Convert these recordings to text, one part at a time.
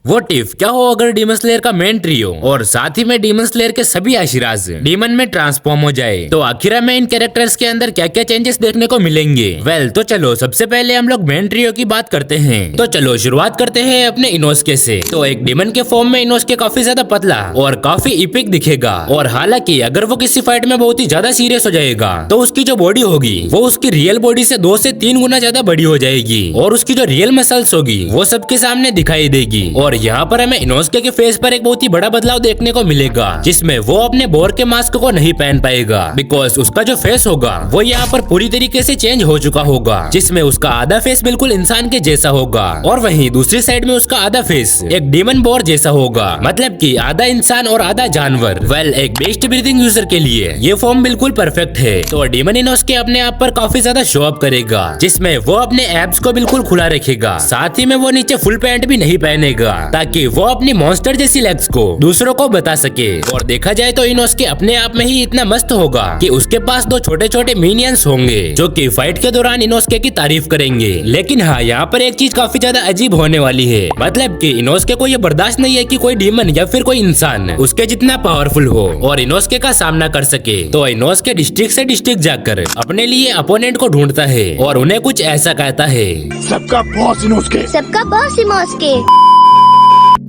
What if क्या हो अगर डीमन स्लेयर का मेन ट्रियो और साथ ही में डीमन स्लेयर के सभी आशिराज डीमन में ट्रांसफॉर्म हो जाए, तो आखिर में इन कैरेक्टर्स के अंदर क्या क्या चेंजेस देखने को मिलेंगे। तो चलो सबसे पहले हम लोग मेन ट्रियो की बात करते हैं। तो चलो शुरुआत करते हैं अपने इनोस्के से। तो एक डीमन के फॉर्म में इनोस्के काफी ज्यादा पतला और काफी इपिक दिखेगा, और हालांकि अगर वो किसी फाइट में बहुत ही ज्यादा सीरियस हो जाएगा तो उसकी जो बॉडी होगी वो उसकी रियल बॉडी से 2 से 3 गुना ज्यादा बड़ी हो जाएगी, और उसकी जो रियल मसल्स होगी वो सबके सामने दिखाई देगी। और यहाँ पर हमें इनोस्के के फेस पर एक बहुत ही बड़ा बदलाव देखने को मिलेगा, जिसमें वो अपने बोर के मास्क को नहीं पहन पाएगा, बिकॉज उसका जो फेस होगा वो यहाँ पर पूरी तरीके से चेंज हो चुका होगा, जिसमें उसका आधा फेस बिल्कुल इंसान के जैसा होगा और वहीं दूसरी साइड में उसका आधा फेस एक डीमन बोर जैसा होगा, मतलब कि आधा इंसान और आधा जानवर। एक बेस्ट ब्रीथिंग यूजर के लिए ये फॉर्म बिल्कुल परफेक्ट है। तो डीमन इनोस्के अपने आप पर काफी ज्यादा शो अप करेगा, जिसमें वो अपने एब्स को बिल्कुल खुला रखेगा, साथ ही में वो नीचे फुल पैंट भी नहीं पहनेगा, ताकि वो अपनी मॉन्स्टर जैसी लेग्स को दूसरों को बता सके। और देखा जाए तो इनोस्के अपने आप में ही इतना मस्त होगा कि उसके पास 2 छोटे छोटे मिनियंस होंगे जो कि फाइट के दौरान इनोस्के की तारीफ करेंगे। लेकिन हाँ, यहाँ पर एक चीज काफी ज्यादा अजीब होने वाली है, मतलब कि इनोस्के को ये बर्दाश्त नहीं है कि कोई डीमन या फिर कोई इंसान उसके जितना पावरफुल हो और इनोस्के का सामना कर सके। तो इनोस्के डिस्ट्रिक्ट से डिस्ट्रिक्ट जाकर अपने लिए अपोनेंट को ढूंढता है और उन्हें कुछ ऐसा कहता है, सबका बॉस इनोस्के, सबका बॉस इनोस्के।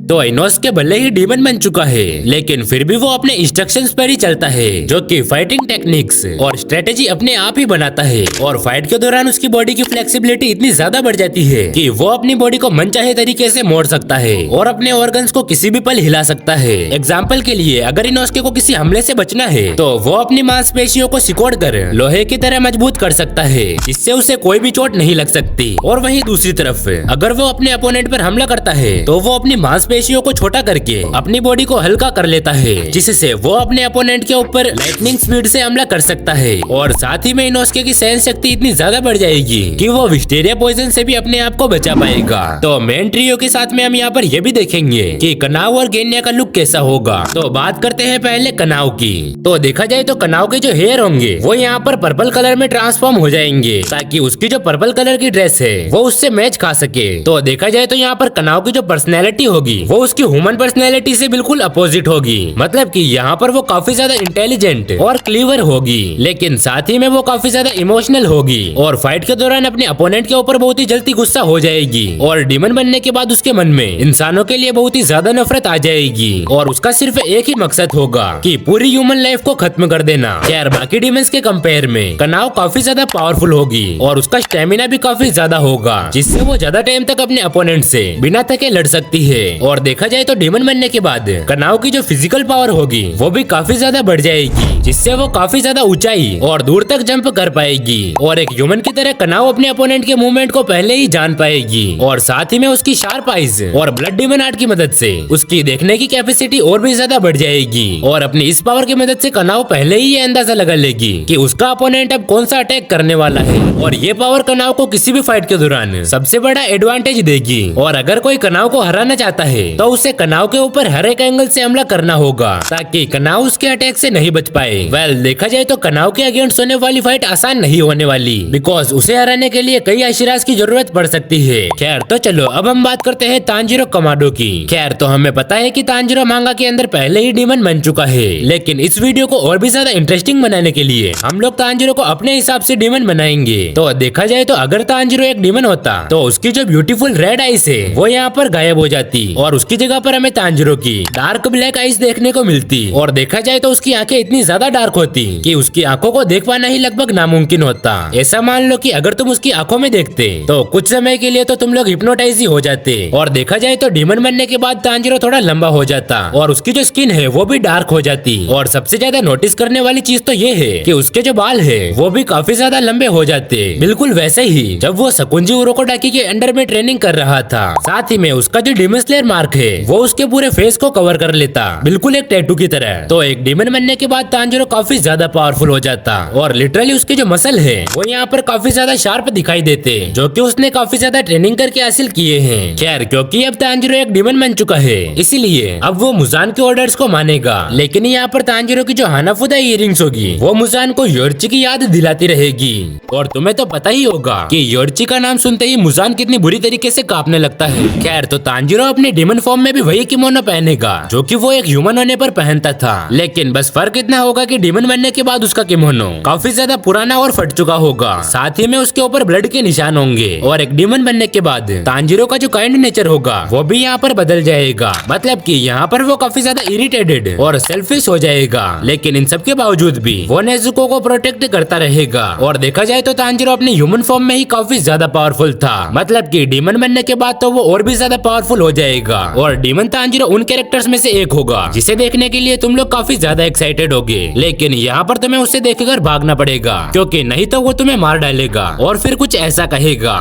तो इनोस्के भले ही डीमन बन चुका है, लेकिन फिर भी वो अपने इंस्ट्रक्शंस पर ही चलता है, जो कि फाइटिंग टेक्निक्स और स्ट्रेटेजी अपने आप ही बनाता है। और फाइट के दौरान उसकी बॉडी की फ्लेक्सिबिलिटी इतनी ज्यादा बढ़ जाती है कि वो अपनी बॉडी को मनचाहे तरीके से मोड़ सकता है और अपने ऑर्गन्स को किसी भी पल हिला सकता है। एग्जाम्पल के लिए, अगर इनोस्के को किसी हमले से बचना है तो वो अपनी मांसपेशियों को सिकोड़ कर लोहे की तरह मजबूत कर सकता है, जिससे उसे कोई भी चोट नहीं लग सकती। और वहीं दूसरी तरफ अगर वो अपने अपोनेंट पर हमला करता है तो वो अपनी मांसपेशियों को छोटा करके अपनी बॉडी को हल्का कर लेता है, जिससे वो अपने अपोनेंट के ऊपर लाइटनिंग स्पीड से हमला कर सकता है। और साथ ही में इनोस्के की सहन शक्ति इतनी ज्यादा बढ़ जाएगी कि वो विस्टेरिया पॉइजन से भी अपने आप को बचा पाएगा। तो मेन ट्रियो के साथ में हम यहाँ पर ये भी देखेंगे कि कनाव और गेन्या का लुक कैसा होगा। तो बात करते हैं पहले कनाव की। तो देखा जाए तो कनाव के जो हेयर होंगे वो यहाँ पर पर्पल कलर में ट्रांसफॉर्म हो जाएंगे, ताकि उसकी जो पर्पल कलर की ड्रेस है वो उससे मैच खा सके। तो देखा जाए तो यहाँ पर कनाव की जो पर्सनैलिटी होगी वो उसकी ह्यूमन पर्सनैलिटी से बिल्कुल अपोजिट होगी, मतलब कि यहाँ पर वो काफी ज्यादा इंटेलिजेंट और क्लीवर होगी, लेकिन साथ ही में वो काफी ज्यादा इमोशनल होगी और फाइट के दौरान अपने अपोनेंट के ऊपर बहुत ही जल्दी गुस्सा हो जाएगी। और डीमन बनने के बाद उसके मन में इंसानों के लिए बहुत ही ज्यादा नफरत आ जाएगी और उसका सिर्फ एक ही मकसद होगा कि पूरी ह्यूमन लाइफ को खत्म कर देना। खैर, बाकी डीमंस के कंपेयर में कनाव काफी ज्यादा पावरफुल होगी और उसका स्टेमिना भी काफी ज्यादा होगा, जिससे वो ज्यादा टाइम तक अपने अपोनेंट से बिना थके लड़ सकती है। और देखा जाए तो डीमन बनने के बाद कनाव की जो फिजिकल पावर होगी वो भी काफी ज्यादा बढ़ जाएगी, जिससे वो काफी ज्यादा ऊंचाई और दूर तक जंप कर पाएगी। और एक ह्यूमन की तरह कनाव अपने अपोनेंट के मूवमेंट को पहले ही जान पाएगी, और साथ ही में उसकी शार्प आइज और ब्लड डीमन आर्ट की मदद से उसकी देखने की कैपेसिटी और भी ज्यादा बढ़ जाएगी। और अपनी इस पावर की मदद से कनाव पहले ही ये अंदाजा लगा लेगी कि उसका अपोनेंट अब कौन सा अटैक करने वाला है, और ये पावर कनाव को किसी भी फाइट के दौरान सबसे बड़ा एडवांटेज देगी। और अगर कोई कनाव को हराना चाहता है तो उसे कनाव के ऊपर हर एक एंगल से हमला करना होगा, ताकि कनाव उसके अटैक से नहीं बच पाए। देखा जाए तो कनाव के अगेंस्ट होने वाली फाइट आसान नहीं होने वाली, बिकॉज उसे हराने के लिए कई आशिराज की जरूरत पड़ सकती है। खैर, तो चलो अब हम बात करते हैं तांजीरो कमाडो की। खैर, तो हमें पता है कि तांजीरो मांगा के अंदर पहले ही डीमन बन चुका है, लेकिन इस वीडियो को और भी ज्यादा इंटरेस्टिंग बनाने के लिए हम लोग तांजीरो को अपने हिसाब से डीमन बनाएंगे। तो देखा जाए तो अगर तांजीरो एक डीमन होता तो उसकी जो ब्यूटीफुल रेड आइज है वो यहाँ पर गायब हो जाती और उसकी जगह पर हमें तांजीरो की डार्क ब्लैक आइज देखने को मिलती। और देखा जाए तो उसकी आंखें इतनी ज्यादा डार्क होती कि उसकी आंखों को देख पाना ही लगभग नामुमकिन होता। ऐसा मान लो कि अगर तुम उसकी आंखों में देखते तो कुछ समय के लिए तो तुम लोग हिप्नोटाइज ही हो जाते। और देखा जाए तो डीमन बनने के बाद तांजीरो थोड़ा लंबा हो जाता और उसकी जो स्किन है वो भी डार्क हो जाती। और सबसे ज्यादा नोटिस करने वाली चीज तो ये है कि उसके जो बाल है वो भी काफी ज्यादा लंबे हो जाते, बिल्कुल वैसे ही जब वो सकुंजी उरोकोडाकी के अंडर में ट्रेनिंग कर रहा था। साथ ही में उसका जो डीमन स्लेयर मार्क है वो उसके पूरे फेस को कवर कर लेता, बिल्कुल एक टैटू की तरह। तो एक डीमन बनने के बाद तांजीरो काफी ज्यादा पावरफुल हो जाता और लिटरली उसके जो मसल है वो यहाँ पर काफी ज्यादा शार्प दिखाई देते, जो कि उसने काफी ज्यादा ट्रेनिंग करके हासिल किए हैं। खैर, क्योंकि अब तांजीरो एक डीमन बन चुका है इसीलिए अब वो मुजान के ऑर्डर्स को मानेगा। लेकिन यहाँ पर तांजीरो की जो हानाफुदा इयरिंग्स होगी वो मुजान को योर्ची की याद दिलाती रहेगी। और तुम्हें तो पता ही होगा कि योर्ची का नाम सुनते ही मुजान कितनी बुरी तरीके से कांपने लगता है। खैर, तो तांजीरो अपने डीमन ह्यूमन फॉर्म में भी वही किमोनो पहनेगा जो कि वो एक ह्यूमन होने पर पहनता था। लेकिन बस फर्क इतना होगा कि डीमन बनने के बाद उसका किमोनो काफी ज्यादा पुराना और फट चुका होगा। साथ ही में उसके ऊपर ब्लड के निशान होंगे और एक डीमन बनने के बाद तांजीरो का जो काइंड नेचर होगा वो भी यहाँ पर बदल जाएगा। मतलब कि यहाँ पर वो काफी ज्यादा इरिटेटेड और सेल्फिश हो जाएगा। लेकिन इन सब के बावजूद भी वो नेजुको को प्रोटेक्ट करता रहेगा। और देखा जाए तो तांजीरो अपने ह्यूमन फॉर्म में ही काफी ज्यादा पावरफुल था। मतलब कि डीमन बनने के बाद तो वो और भी ज्यादा पावरफुल हो जाएगा। और डीमन तांजीरो उन कैरेक्टर्स में से एक होगा जिसे देखने के लिए तुम लोग काफी ज्यादा एक्साइटेड होगे। लेकिन यहाँ पर तुम्हें उसे देखकर भागना पड़ेगा, क्योंकि नहीं तो वो तुम्हें मार डालेगा और फिर कुछ ऐसा कहेगा।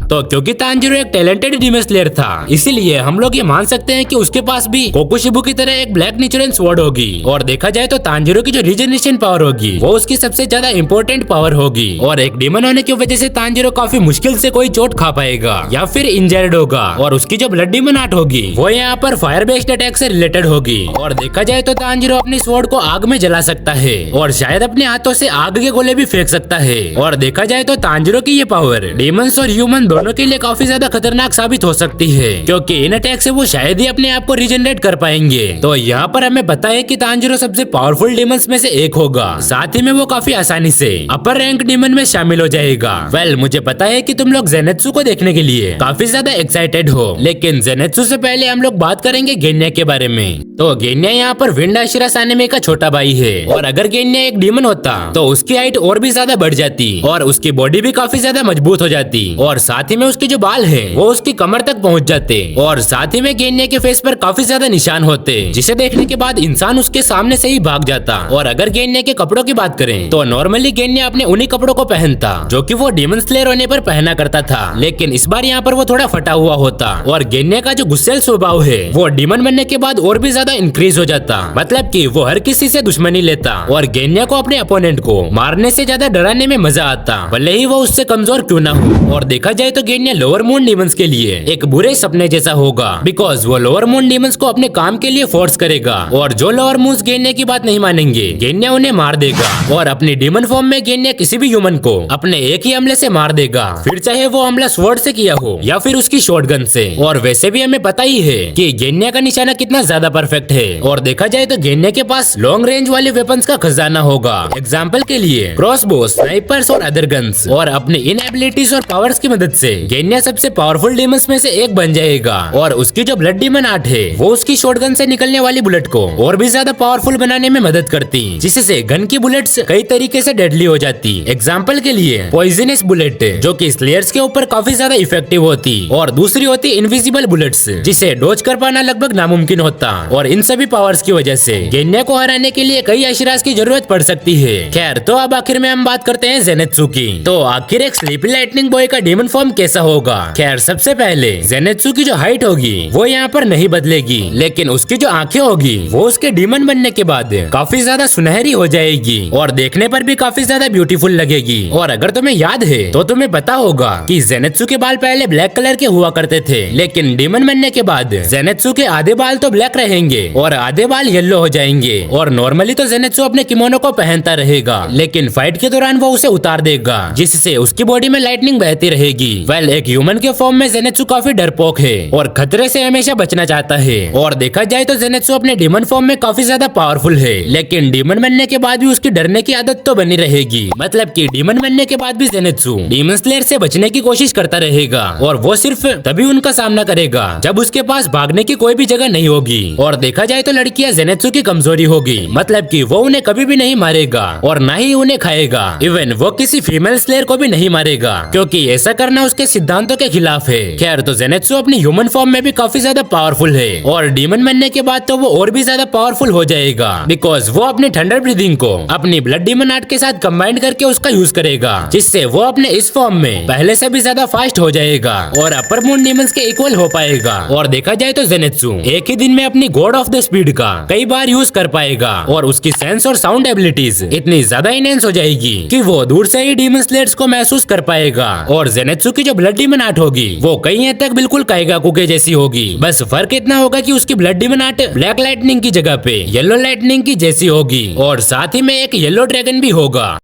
तो क्योंकि तांजीरो एक टैलेंटेड डीमन स्लेयर था, इसीलिए हम लोग ये मान सकते हैं कि उसके पास भी कोकुशिबु की तरह एक ब्लैक नेचुरल स्वॉर्ड होगी। और देखा जाए तो तांजीरो की जो रीजनरेशन पावर होगी वो उसकी सबसे ज्यादा इंपॉर्टेंट पावर होगी। और एक डीमन होने की वजह से तांजीरो काफी मुश्किल से कोई चोट खा पाएगा या फिर इंजर्ड होगा। और उसकी जो ब्लड डीमन आर्ट होगी वो यहाँ पर फायर बेस्ड अटैक से रिलेटेड होगी। और देखा जाए तो तांजीरो अपनी स्वॉर्ड को आग में जला सकता है और शायद अपने हाथों से आग के गोले भी फेंक सकता है। और देखा जाए तो तांजीरो की ये पावर डीमंस और ह्यूमन दोनों के लिए काफी ज्यादा खतरनाक साबित हो सकती है, क्योंकि इन अटैक से वो शायद ही अपने आप को रीजनरेट कर पाएंगे। तो यहाँ पर हमें पता है कि तांजीरो सबसे पावरफुल डीमंस में से एक होगा। साथ ही में वो काफी आसानी से अपर रैंक डीमन में शामिल हो जाएगा। वेल, मुझे पता है कि तुम लोग जेनेत्सु को देखने के लिए काफी ज्यादा एक्साइटेड हो, लेकिन जेनेत्सु से पहले हम लोग बात करेंगे गेन्या के बारे में। तो गेन्या यहाँ पर विंड आशिरा सानेमे का छोटा भाई है। और अगर गेन्या एक डीमन होता तो उसकी हाइट और भी ज्यादा बढ़ जाती और उसकी बॉडी भी काफी ज्यादा मजबूत हो जाती। और साथ ही में उसके जो बाल है वो उसकी कमर तक पहुंच जाते। और साथ ही में गेन्या के फेस पर काफी ज्यादा निशान होते, जिसे देखने के बाद इंसान उसके सामने से ही भाग जाता। और अगर गेन्या के कपड़ों की बात करें तो नॉर्मली गेन्या अपने उन्हीं कपड़ों को पहनता जो कि वो डीमन स्लेयर होने पर पहना करता था। लेकिन इस बार यहाँ पर वो थोड़ा फटा हुआ होता। और गेन्या का जो गुस्सेल स्वभाव है वो डीमन बनने के बाद और भी ज्यादा इंक्रीज हो जाता। मतलब कि वो हर किसी से दुश्मनी लेता और गेन्या को अपने अपोनेंट को मारने से ज्यादा डराने में मजा आता, भले ही वो उससे कमजोर क्यों ना हो। और देखा जाए तो गेन्या लोअर मून डीमंस के लिए एक बुरे सपने जैसा होगा, बिकॉज वो लोअर मून डीमंस को अपने काम के लिए फोर्स करेगा। और जो लोअर मून्स गेन्या की बात नहीं मानेंगे गेन्या उन्हें मार देगा। और अपनी डीमन फॉर्म में गेन्या किसी भी ह्यूमन को अपने एक ही हमले से मार देगा, फिर चाहे वो हमला स्वॉर्ड से किया हो या फिर उसकी शॉटगन से। और वैसे भी हमें पता ही है कि गेन्या का निशाना कितना ज्यादा परफेक्ट है। और देखा जाए तो गेन्या के पास लॉन्ग रेंज वाले वेपन्स का खजाना होगा। एग्जाम्पल के लिए क्रॉसबो, स्नाइपर्स और अदर गन्स। और अपनी इन एबिलिटीज और पावर्स की मदद से गेन्या सबसे पावरफुल डीमंस में से एक बन जाएगा। और उसकी जो ब्लड डीमन आर्ट है वो उसकी शॉटगन से निकलने वाली बुलेट को और भी ज्यादा पावरफुल बनाने में मदद करती, जिससे गन की बुलेट्स कई तरीके से डेडली हो जाती। एग्जाम्पल के लिए पॉइजनस बुलेट जो कि स्लेयर्स के ऊपर काफी ज्यादा इफेक्टिव होती। और दूसरी होती इनविजिबल बुलेट्स जिसे डॉज कर पाना लगभग नामुमकिन होता। और इन सभी पावर्स की वजह से गेन्या को हराने के लिए कई आशिराज की जरूरत पड़ सकती है। खैर, तो अब आखिर में हम बात करते हैं जेनेत्सु की। तो आखिर एक स्लीपी लाइटनिंग बॉय का डीमन फॉर्म कैसा होगा? खैर, सबसे पहले जेनेत्सु की जो हाइट होगी वो यहाँ पर नहीं बदलेगी, लेकिन उसकी जो आंखें होगी वो उसके डीमन बनने के बाद काफी ज्यादा सुनहरी हो जाएगी और देखने पर भी काफी ज्यादा ब्यूटीफुल लगेगी। और अगर तुम्हें याद है तो तुम्हें पता होगा कि जेनेत्सु के बाल पहले ब्लैक कलर के हुआ करते थे, लेकिन डीमन बनने के बाद जेनेत्सु के आधे बाल तो ब्लैक रहेंगे और आधे बाल येलो हो जाएंगे। और नॉर्मली तो जेनेत्सु अपने किमोनो को पहनता रहेगा, लेकिन फाइट के दौरान वो उसे उतार देगा, जिससे उसकी बॉडी में लाइटनिंग बहती रहेगी। वेल, एक ह्यूमन के फॉर्म में जेनेत्सु काफी डरपोक है और खतरे से हमेशा बचना चाहता है। और देखा जाए तो जेनेत्सु अपने डीमन फॉर्म में काफी ज्यादा पावरफुल है, लेकिन डीमन बनने के बाद भी उसकी डरने की आदत तो बनी रहेगी। मतलब कि डीमन बनने के बाद भी जेनेत्सु डीमन स्लेयर से बचने की कोशिश करता रहेगा। और वो सिर्फ तभी उनका सामना करेगा जब उसके पास भागने की कोई भी जगह नहीं होगी। और देखा जाए तो लड़कियां जेनेत्सु की कमजोरी होगी, मतलब कि वो उन्हें कभी भी नहीं मारेगा और न ही उन्हें खाएगा। इवन वो किसी फीमेल स्लेयर को भी नहीं मारेगा, क्योंकि ऐसा करना उसके सिद्धांतों के खिलाफ है। खैर, तो जेनेत्सु अपनी ह्यूमन फॉर्म में भी काफी ज्यादा पावरफुल है और डीमन बनने के बाद तो वो और भी ज्यादा पावरफुल हो जाएगा, बिकॉज वो अपनी थंडर ब्रीदिंग को अपनी ब्लड डीमन आर्ट के साथ कंबाइन करके उसका यूज करेगा, जिससे वो अपने इस फॉर्म में पहले से भी ज्यादा फास्ट हो जाएगा और अपर मून डीमंस के इक्वल हो पाएगा। और देखा जाए तो जेनेत्सु एक ही दिन में अपनी गॉड ऑफ द स्पीड का कई बार यूज कर पाएगा और उसकी सेंस और साउंड एबिलिटीज इतनी ज्यादा इनहेंस हो जाएगी कि वो दूर से ही डीमन स्लेयर्स को महसूस कर पाएगा। और जेनेत्सु की जो ब्लड डीमन आर्ट होगी वो कई हद तक बिल्कुल काइगाकुके जैसी होगी, बस फर्क इतना होगा कि उसकी blood demon art black lightning की जगह पे येलो लाइटनिंग की जैसी होगी और साथ ही में एक येलो ड्रैगन भी होगा।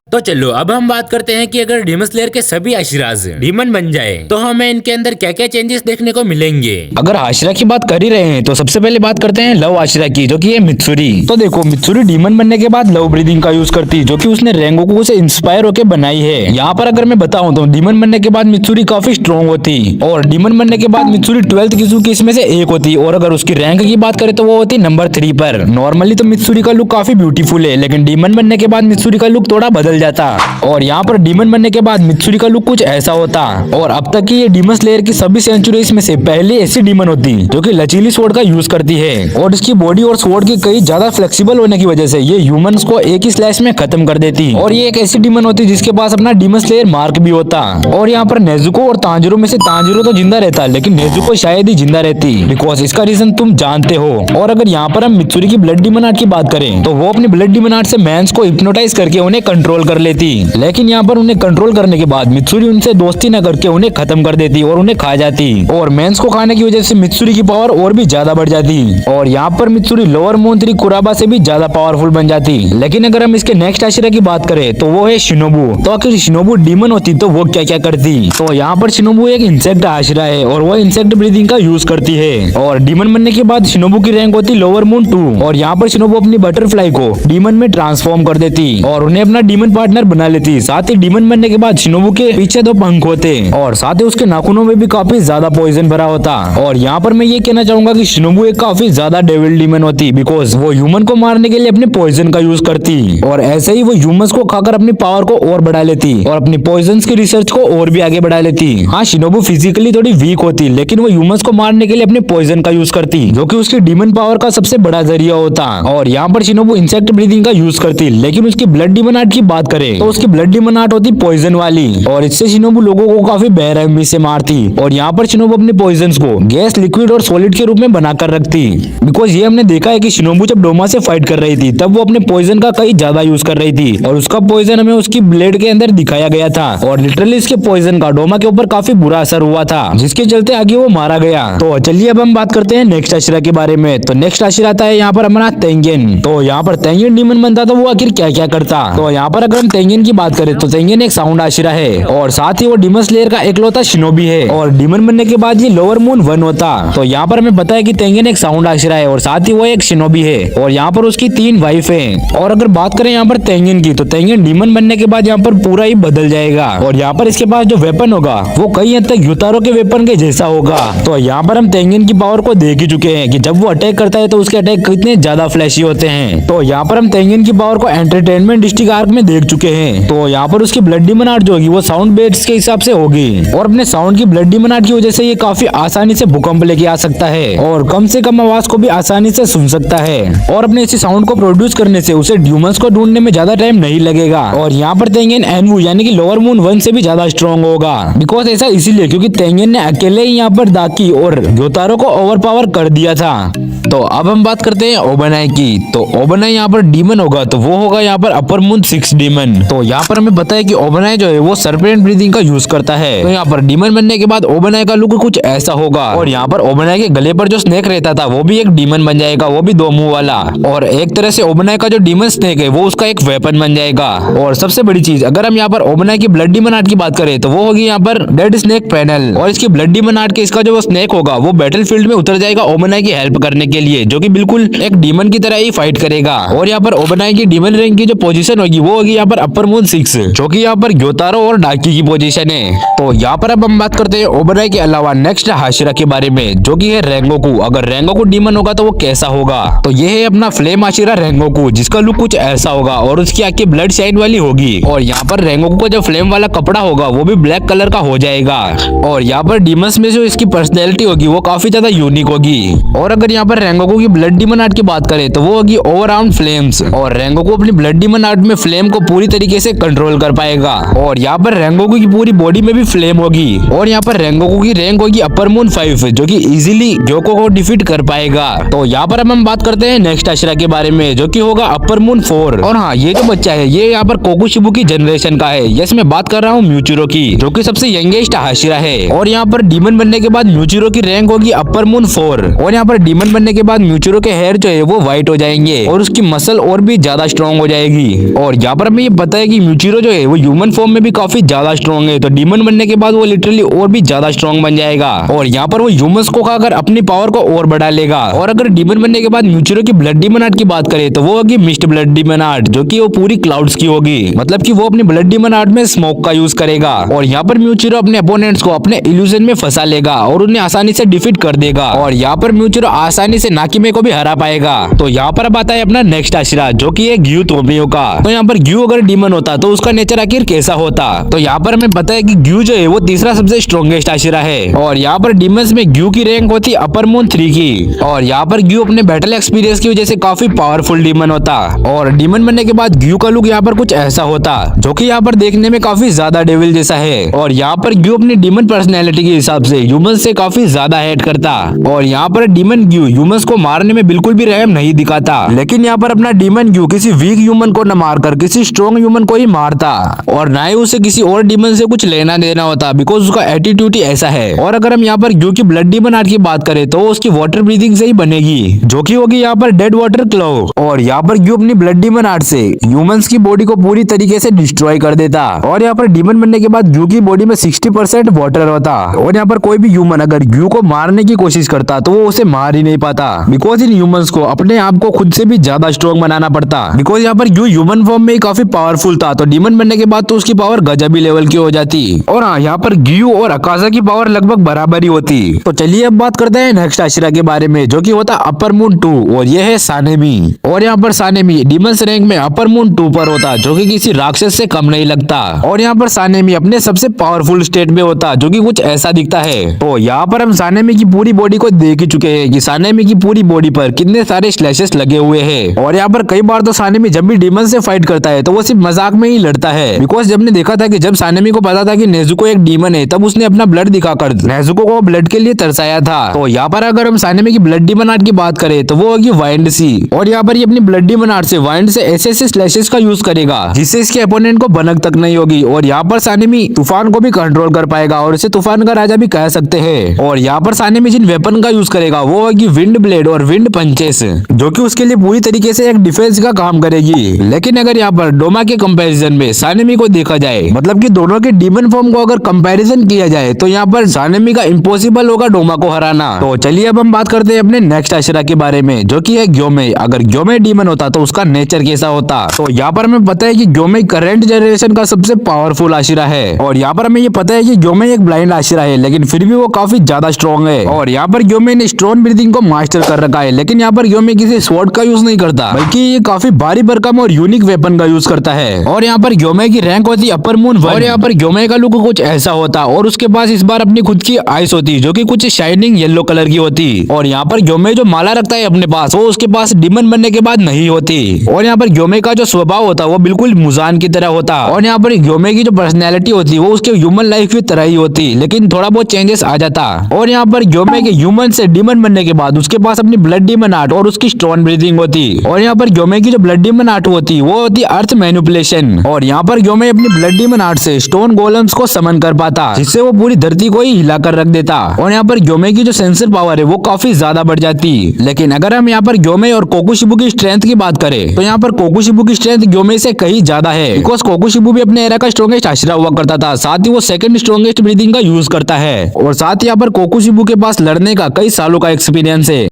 तो चलो अब हम बात करते हैं कि अगर डीमन स्लेयर के सभी आशिराज डीमन बन जाए तो हमें इनके अंदर क्या क्या चेंजेस देखने को मिलेंगे। अगर आशिरा की बात कर ही रहे हैं तो सबसे पहले बात करते हैं लव आशिरा की, जो कि है मित्सुरी। तो देखो मित्सुरी डीमन बनने के बाद लव ब्रीदिंग का यूज करती, जो कि उसने रेंगोकू से इंस्पायर होकर बनाई है। यहाँ पर अगर मैं बताऊं तो डीमन बनने के बाद मित्सुरी काफी स्ट्रॉन्ग होती और डीमन बनने के बाद मित्सुरी 12th किज़ुकी इसमें से एक होती। और अगर उसकी रैंक की बात करें तो वो होती नंबर 3 पर। नॉर्मली तो मित्सुरी का लुक काफी ब्यूटीफुल है, लेकिन डीमन बनने के बाद मित्सुरी का लुक थोड़ा बदल जाता और यहाँ पर डीमन बनने के बाद मित्सुरी का लुक कुछ ऐसा होता। और अब तक की ये डीमन स्लेयर की सभी सेंचुरीज में से पहली ऐसी डीमन होती जो कि लचीली स्वॉर्ड का यूज करती है और इसकी बॉडी और स्वॉर्ड की कई ज्यादा फ्लेक्सिबल होने की वजह से ये ह्यूमंस को एक ही स्लैश में खत्म कर देती। और ये एक ऐसी डीमन होती जिसके पास अपना डीमन स्लेयर मार्क भी होता। और यहाँ पर नेजुको और तांजिरो में से तांजिरो तो जिंदा रहता, लेकिन नेजुको शायद ही जिंदा रहती, बिकॉज इसका रीजन तुम जानते हो। और अगर यहाँ पर हम मित्सुरी की ब्लड डीमन आर्ट की बात करें तो वो अपनी ब्लड डीमन आर्ट से मैंस को हिप्नोटाइज करके उन्हें कंट्रोल कर लेती, लेकिन यहाँ पर उन्हें कंट्रोल करने के बाद मित्सुरी उनसे दोस्ती न करके उन्हें खत्म कर देती और उन्हें खा जाती। और मेंस को खाने की वजह से मित्सुरी की पावर और भी ज्यादा बढ़ जाती और यहाँ पर मित्सुरी लोअर मोन 3 कुराबा से भी ज्यादा पावरफुल बन जाती। लेकिन अगर हम इसके नेक्स्ट आशिरा की बात करें तो वो है शिनोबू। तो अगर शिनोबू डीमन होती तो वो क्या क्या करती? तो यहाँ पर शिनोबू एक इंसेक्ट आशिरा है और वो इंसेक्ट ब्रीदिंग का यूज करती है। और डीमन बनने के बाद शिनोबू की रैंक होती लोअर मून 2 और यहाँ पर शिनोबू अपनी बटरफ्लाई को डीमन में ट्रांसफॉर्म कर देती और उन्हें अपना डीमन पार्टनर बना लेती। साथ ही डीमन बनने के बाद शिनोबू के पीछे 2 पंख होते और साथ ही उसके नाखूनों में भी काफी ज्यादा पॉइजन भरा होता। और यहाँ पर मैं ये कहना चाहूंगा कि शिनोबू एक काफी ज्यादा डेविल डीमन होती, बिकॉज वो ह्यूमन को मारने के लिए अपने पॉइजन का यूज करती और ऐसे ही वो ह्यूमंस को खाकर अपनी पावर को और बढ़ा लेती और अपनी पॉइजन की रिसर्च को और भी आगे बढ़ा लेती। हाँ, शिनोबू फिजिकली थोड़ी वीक होती, लेकिन वो ह्यूमंस को मारने के लिए अपने पॉइजन का यूज करती, जो कि उसकी डीमन पावर का सबसे बड़ा जरिया होता। और यहाँ पर शिनोबू इंसेक्ट ब्रीदिंग का यूज करती, लेकिन उसकी ब्लड डीमन आर्ट की बात करें तो उसकी ब्लड डीमन आर्ट होती पॉइजन वाली और इससे शिनोबू लोगों को काफी बेरहमी से मारती। और यहाँ पर शिनोबू अपने पॉइजन्स को गैस, लिक्विड और सॉलिड के रूप में बनाकर रखती, बिकॉज ये हमने देखा है कि शिनोबू जब डोमा से फाइट कर रही थी तब वो अपने पॉइजन का कई ज्यादा यूज कर रही थी और उसका पॉइजन हमें उसकी ब्लेड के अंदर दिखाया गया था और लिटरली इसके पॉइजन का डोमा के ऊपर काफी बुरा असर हुआ था, जिसके चलते आगे वो मारा गया। तो चलिए अब हम बात करते हैं नेक्स्ट आशिरा के बारे में। तो नेक्स्ट आशिरा आता है यहाँ पर हमारा तेंगेन। तो यहाँ पर तेंगेन डीमन बनता तो वो आखिर क्या क्या करता? तो यहाँ पर अगर हम तेंगेन की बात करें तो तेंगेन एक साउंड आशिरा है और साथ ही वो डीमन स्लेयर का एकलौता शिनोबी है और डीमन बनने के बाद ये लोअर मून 1 होता। तो यहाँ पर हमें पता है कि तेंगेन एक साउंड आशिरा है और साथ ही वो एक शिनोबी है और यहाँ पर उसकी 3 वाइफ है। और अगर बात करें यहाँ पर तेंगेन की तो तेंगेन डीमन बनने के बाद यहाँ पर पूरा ही बदल जाएगा और यहाँ पर इसके पास जो वेपन होगा वो कई हद तक युतारो के वेपन के जैसा होगा। तो यहाँ पर हम तेंगेन की पावर को देख ही चुके हैं कि जब वो अटैक करता है तो उसके अटैक कितने ज्यादा फ्लैशी होते हैं। तो यहाँ पर हम तेंगेन की पावर को एंटरटेनमेंट डिस्ट्रिक्ट आर्क में देख चुके हैं। तो यहाँ पर उसकी ब्लड डीमन आर्ट जो होगी वो साउंड बेट्स के हिसाब से होगी और अपने साउंड की ब्लड डीमन आर्ट की वजह से ये काफी आसानी से भूकंप लेके आ सकता है और कम से कम आवाज को भी आसानी से सुन सकता है और अपने इसी साउंड को प्रोड्यूस करने से उसे ड्यूमंस को ढूंढने में ज्यादा टाइम नहीं लगेगा। और यहाँ पर तेंगेन एनवू यानी कि लोअर मून 1 से भी ज्यादा स्ट्रॉन्ग होगा, बिकॉज ऐसा इसीलिए क्योंकि तेंगेन ने अकेले ही यहाँ पर दाकी और योतारो को ओवरपावर कर दिया था। तो अब हम बात करते हैं ओबनाई की। तो ओबनाई यहाँ पर डीमन होगा तो वो होगा यहाँ पर अपर मून 6 डीमन। तो यहाँ पर हमें पता है कि ओबनाई जो है वो सर्पेंट ब्रीदिंग का यूज करता है। तो यहाँ पर डीमन बनने के बाद ओबनाई का लुक कुछ ऐसा होगा और यहाँ पर ओबनाई के गले पर जो स्नेक रहता था वो भी एक डीमन बन जाएगा, वो भी 2 मुंह वाला। और एक तरह से ओबनाई का जो डीमन स्नेक है वो उसका एक वेपन बन जाएगा। और सबसे बड़ी चीज अगर हम यहाँ पर ओबनाई की ब्लड डीमन आर्ट की बात करें तो वो होगी यहाँ पर डेड स्नेक पैनल और इसकी ब्लड डीमन आर्ट के इसका जो स्नेक होगा वो बैटल फील्ड में उतर जाएगा ओबनाई की हेल्प करने के लिए, जो कि बिल्कुल एक डीमन की तरह ही फाइट करेगा। और यहाँ पर ओबनाई की डीमन रैंक की जो पोजीशन होगी वो होगी यहाँ पर अपर मून 6, जो कि यहाँ पर योतारो और डाकी की पोजीशन है। तो यहाँ पर अब हम बात करते हैं ओबनाई के अलावा नेक्स्ट हाशिरा के बारे में, जो कि है रेंगोकू। अगर रेंगोकू डीमन होगा तो वो कैसा होगा? तो ये है अपना फ्लेम हाशिरा रेंगोकू, जिसका लुक कुछ ऐसा होगा और उसकी आंखें ब्लड शाइन वाली होगी। और यहाँ पर रेंगोकू का जो फ्लेम वाला कपड़ा होगा वो भी ब्लैक कलर का हो जाएगा। और यहाँ पर डीमंस में जो इसकी पर्सनैलिटी होगी वो काफी ज्यादा यूनिक होगी। और अगर यहाँ पर रेंगोकू की ब्लड डीमन आर्ट की बात करें तो वो होगी ओवर राउंड फ्लेम्स और रेंगोकू अपनी ब्लड डीमन आर्ट में फ्लेम को पूरी तरीके से कंट्रोल कर पाएगा। और यहाँ पर रेंगोकू की पूरी बॉडी में भी फ्लेम होगी। और यहाँ पर रेंगोकू की रैंक होगी अपर मून 5, जो कि इजीली ग्योको को डिफीट कर पाएगा। तो यहाँ पर हम बात करते हैं नेक्स्ट हाशिरा के बारे में, जो कि होगा अपर मून 4। और हाँ, ये जो बच्चा है ये यहाँ पर कोकुशिबु की जनरेशन का है। यस, मैं बात कर रहा हूँ म्यूचिरो की, जो कि सबसे यंगेस्ट हाशिरा है। और यहाँ पर डीमन बनने के बाद म्यूचिरो की रैंक होगी अपर मून 4। और यहाँ पर डीमन बनने के बाद म्यूचिरो के हेयर जो है वो व्हाइट हो जाएंगे और उसकी मसल और भी ज्यादा स्ट्रॉन्ग हो जाएगी। और यहाँ पर हमें ये पता है कि म्यूचिरो जो है वो ह्यूमन फॉर्म में भी काफी ज्यादा स्ट्रॉन्ग है, तो डीमन बनने के बाद वो लिटरली और भी ज्यादा स्ट्रॉन्ग बन जाएगा और यहाँ पर वो ह्यूमंस को खाकर अपनी पावर को और बढ़ा लेगा। और अगर डीमन बनने के बाद म्यूचिरो की ब्लड डीमन आर्ट की बात करें तो वो होगी मिस्ट ब्लड डीमन आर्ट, जो कि वो पूरी क्लाउड्स की होगी। मतलब कि वो अपनी ब्लड डीमन आर्ट में स्मोक का यूज करेगा और यहाँ पर म्यूचिरो अपने अपोनेंट्स को अपने इल्यूजन में फंसा लेगा और उन्हें आसानी से डिफीट कर देगा और यहाँ पर म्यूचिरो आसानी से नाकिमे को भी हरा पाएगा। तो यहाँ पर अब आता है अपना नेक्स्ट आशिरा, जो कि है ग्यू तोमियो का। तो यहाँ पर ग्यू अगर डीमन होता तो उसका नेचर आखिर कैसा होता? तो यहाँ पर हमें पता है कि ग्यू जो है वो तीसरा सबसे स्ट्रॉन्गेस्ट आशिरा है और यहाँ पर डीमंस में ग्यू की रैंक होती अपर मून 3 की और यहाँ पर ग्यू अपने बैटल एक्सपीरियंस की वजह से काफी पावरफुल डीमन होता और डीमन बनने के बाद ग्यू का लुक यहाँ पर कुछ ऐसा होता, जो कि यहाँ पर देखने में काफी ज्यादा डेविल जैसा है और यहाँ पर ग्यू अपनी डीमन पर्सनैलिटी के हिसाब से ह्यूमंस से काफी ज्यादा हेट करता और यहाँ पर डीमन ग्यू ह्यूमंस को मारने में बिल्कुल भी रहम नहीं दिखाता, लेकिन यहाँ पर अपना डीमन ग्यू किसी वीक ह्यूमन को न मारकर किसी स्ट्रॉन्ग ह्यूमन को ही मारता और ना ही उसे किसी और डीमन से कुछ लेना देना होता, बिकॉज उसका एटीट्यूड ही ऐसा है। और अगर हम यहाँ पर ग्यू की ब्लड डीमन आर्ट की बात करें तो उसकी वाटर ब्रीथिंग से ही बनेगी, जो कि होगी यहाँ पर डेड वाटर क्लो और यहाँ पर ग्यू अपनी ब्लड डीमन आर्ट से ह्यूमंस की बॉडी को पूरी तरीके से डिस्ट्रॉय कर देता और यहाँ पर डीमन बनने के बाद ग्यू की बॉडी में 60% वाटर होता और यहाँ पर कोई भी ह्यूमन अगर ग्यू को मारने की कोशिश करता तो वो उसे मार ही नहीं पाता, बिकॉज इन ह्यूमंस को अपने आप को खुद से भी ज्यादा स्ट्रॉन्ग बनाना पड़ता, बिकॉज यहाँ पर ग्यू ह्यूमन फॉर्म में ही काफी पावरफुल था। तो डीमन बनने के बाद तो उसकी पावर गजबी लेवल की हो जाती और हाँ, यहाँ पर ग्यू और अकाजा की पावर लगभग बराबर ही होती। तो चलिए अब बात करते हैं नेक्स्ट आशिरा के बारे में, जो कि होता अपर मून 2 और ये है सानेमी। और यहाँ पर सानेमी डीमंस रैंक में अपर मून 2 पर होता, जो कि किसी राक्षस से कम नहीं लगता और यहाँ पर सानेमी अपने सबसे पावरफुल स्टेट में होता, जो कि कुछ ऐसा दिखता है। तो यहाँ पर हम सानेमी की पूरी बॉडी को देख ही चुके हैं कि सानेमी की पूरी बॉडी पर कितने सारे स्लैशेस लगे हुए हैं और यहाँ पर कई बार तो सानेमी जब भी डीमन से फाइट करता है तो वो सिर्फ मजाक में ही लड़ता है, बिकॉज जब ने देखा था कि जब सानेमी को पता था कि नेजुको एक डीमन है तब उसने अपना ब्लड दिखाकर नेजुको को ब्लड के लिए तरसाया था। तो यहाँ पर अगर हम सानेमी की ब्लड डीमन आर्ट की बात करें तो वो होगी वाइंड सी और यहाँ पर ये अपनी ब्लड डीमन आर्ट से वाइंड से ऐसे स्लैशेस का यूज करेगा जिससे इसके अपोनेंट को भनक तक नहीं होगी और यहाँ पर सानेमी तूफान को भी कंट्रोल कर पाएगा और इसे तूफान का राजा भी कह सकते हैं। और यहाँ पर सानेमी जिन वेपन का यूज करेगा वो होगी विंड ब्लेड और विंड पंचेस, जो कि उसके लिए पूरी तरीके से एक डिफेंस का काम करेगी। लेकिन अगर यहाँ पर डोमा के कंपैरिजन में सानेमी को देखा जाए, मतलब कि दोनों के डीमन फॉर्म को अगर कंपैरिजन किया जाए तो यहाँ पर सानेमी का इम्पॉसिबल होगा डोमा को हराना। तो चलिए अब हम बात करते हैं अपने नेक्स्ट आशिरा के बारे में, जो कि है ग्योमे। अगर ग्योमे डीमन होता तो उसका नेचर कैसा होता? तो यहाँ पर हमें पता है कि ग्योमे करंट जनरेशन का सबसे पावरफुल आशिरा है और यहाँ पर हमें ये पता है कि ग्योमे एक ब्लाइंड आशिरा है, लेकिन फिर भी वो काफी ज्यादा स्ट्रॉन्ग है और यहाँ पर ग्योमे ने स्टोन ब्रीथिंग को मास्टर कर रखा है। लेकिन यहाँ पर ग्योमे किसी स्वॉर्ड का यूज नहीं करता, बल्कि ये काफी भारी भरकम और यूनिक वेपन का यूज करता है। और यहाँ पर ग्योमे की रैंक होती अपर मून 1 और यहाँ पर ग्योमे का लुक कुछ ऐसा होता और उसके पास इस बार अपनी खुद की आइस होती, जो कि कुछ शाइनिंग येलो कलर की होती। और यहाँ पर ग्योमे जो माला रखता है अपने पास वो उसके पास डीमन बनने के बाद नहीं होती। और यहाँ पर ग्योमे का जो स्वभाव होता वो बिल्कुल मुजान की तरह होता और यहाँ पर ग्योमे की जो पर्सनैलिटी होती वो उसके ह्यूमन लाइफ की तरह ही होती, लेकिन थोड़ा बहुत चेंजेस आ जाता। और यहाँ पर ग्योमे के ह्यूमन से डीमन बनने के बाद उसके पास अपनी ब्लड डीमन आर्ट और उसकी स्टोन ब्रीथिंग होती। और यहाँ पर ग्योमे की जो ब्लड डीमन आर्ट होती वो होती अर्थ मैनिपुलेशन और यहाँ पर ग्योमे अपनी ब्लड डीमन आर्ट से स्टोन गोलम्स को समन कर पाता, जिससे वो पूरी धरती को ही हिला कर रख देता। और यहाँ पर ग्योमे की जो सेंसर पावर है वो काफी ज्यादा बढ़ जाती। लेकिन अगर हम यहाँ पर ग्योमे और कोकुशिबु की स्ट्रेंथ की बात करें तो यहाँ पर कोकुशिबु की स्ट्रेंथ ग्योमे से कहीं ज्यादा है, बिकॉज कोकुशिबु भी अपने एरा का स्ट्रॉन्गेस्ट आशिरा हुआ करता था, साथ ही वो सेकंड स्ट्रॉन्गेस्ट ब्रीथिंग का यूज करता है और साथ ही यहाँ पर कोकुशिबु के पास लड़ने का कई सालों का एक्सपीरियंस है।